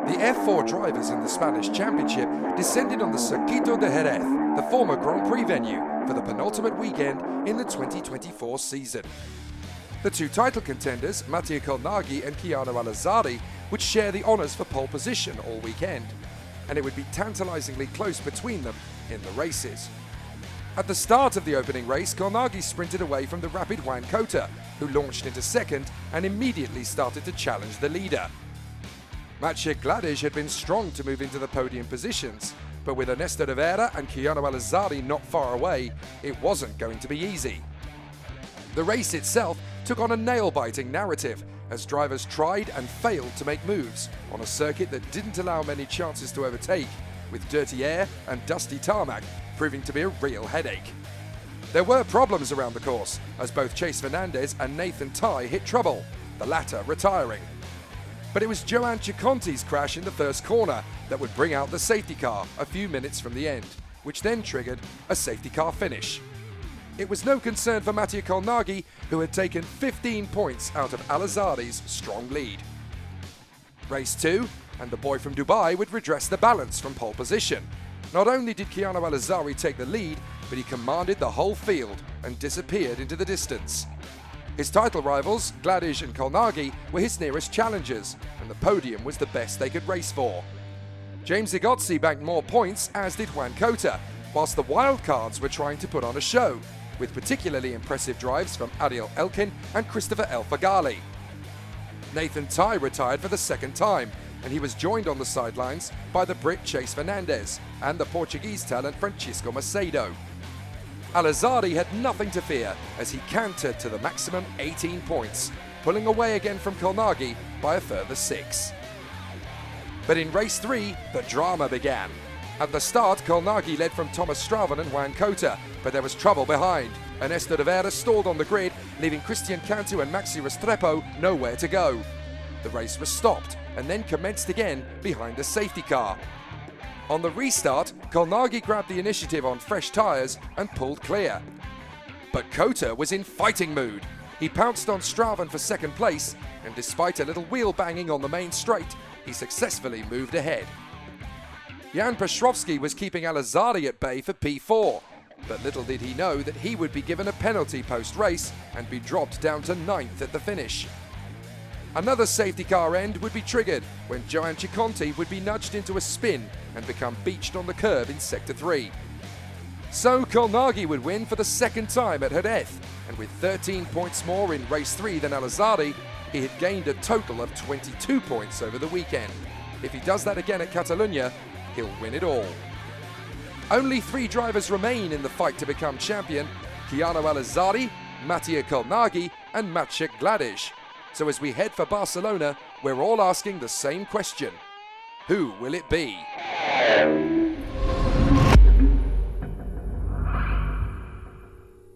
The F4 drivers in the Spanish Championship descended on the Circuito de Jerez, the former Grand Prix venue, for the penultimate weekend in the 2024 season. The two title contenders, Mattia Colnaghi and Keanu Al Azhari, would share the honours for pole position all weekend, and it would be tantalisingly close between them in the races. At the start of the opening race, Colnaghi sprinted away from the rapid Juan Cota, who launched into second and immediately started to challenge the leader. Maciej Gladysz had been strong to move into the podium positions, but with Ernesto Rivera and Keanu Al Azhari not far away, it wasn't going to be easy. The race itself took on a nail-biting narrative as drivers tried and failed to make moves on a circuit that didn't allow many chances to overtake, with dirty air and dusty tarmac proving to be a real headache. There were problems around the course as both Chase Fernandez and Nathan Tighe hit trouble, the latter retiring. But it was Joan Ciconti's crash in the first corner that would bring out the safety car a few minutes from the end, which then triggered a safety car finish. It was no concern for Mattia Colnaghi, who had taken 15 points out of Al Azhari's strong lead. Race 2, and the boy from Dubai would redress the balance from pole position. Not only did Keanu Al Azhari take the lead, but he commanded the whole field and disappeared into the distance. His title rivals, Gladysz and Colnaghi, were his nearest challengers, and the podium was the best they could race for. James Igozzi banked more points, as did Juan Cota, whilst the wildcards were trying to put on a show, with particularly impressive drives from Ariel Elkin and Christopher El Fagali. Nathan Tighe retired for the second time, and he was joined on the sidelines by the Brit Chase Fernandez and the Portuguese talent Francisco Macedo. Al Azhari had nothing to fear as he cantered to the maximum 18 points, pulling away again from Colnaghi by a further 6. But in race 3, the drama began. At the start, Colnaghi led from Thomas Strauven and Juan Cota, but there was trouble behind. Ernesto Rivera stalled on the grid, leaving Christian Cantu and Maxi Restrepo nowhere to go. The race was stopped and then commenced again behind the safety car. On the restart, Colnaghi grabbed the initiative on fresh tyres and pulled clear. But Cota was in fighting mood. He pounced on Strauven for second place, and despite a little wheel banging on the main straight, he successfully moved ahead. Jan Piotrowski was keeping Al Azhari at bay for P4, but little did he know that he would be given a penalty post-race and be dropped down to 9th at the finish. Another safety car end would be triggered when Joan Ciconti would be nudged into a spin and become beached on the curb in Sector 3. So Colnaghi would win for the second time at Jerez, and with 13 points more in race 3 than Al Azhari, he had gained a total of 22 points over the weekend. If he does that again at Catalunya, he'll win it all. Only 3 drivers remain in the fight to become champion: Keanu Al Azhari, Mattia Colnaghi and Maciej Gladysz. So as we head for Barcelona, we're all asking the same question: who will it be?